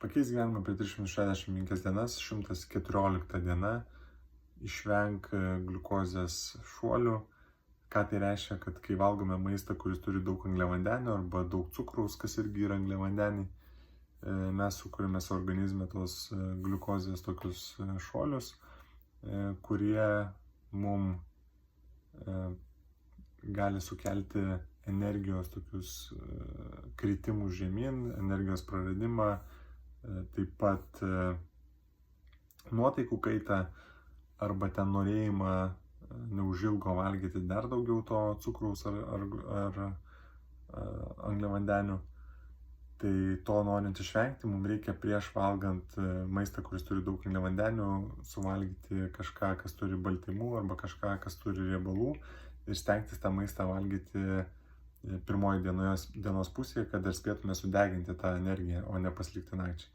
Pakeis gyvenimą per 365 dienas, 114 diena, išvenk gliukozės šuolių. Ką tai reiškia, kad kai valgome maistą, kuris turi daug angliavandenių arba daug cukraus, kas irgi yra angliavandeniai, mes sukūrėme savo organizme tos gliukozės tokius šuolius, kurie mums gali sukelti energijos tokius kritimus žemyn, energijos praradimą, taip pat nuotaikų kaitą arba ten norėjimą neužilgo valgyti dar daugiau to cukraus ar angliavandenių. Tai to norint išvengti, mums reikia prieš valgant maistą, kuris turi daug angliavandenių, suvalgyti kažką, kas turi baltymų arba kažką, kas turi riebalų ir stengtis tą maistą valgyti pirmoji dienos pusėje, kad dar spėtume sudeginti tą energiją, o ne pasilikti nakčiai.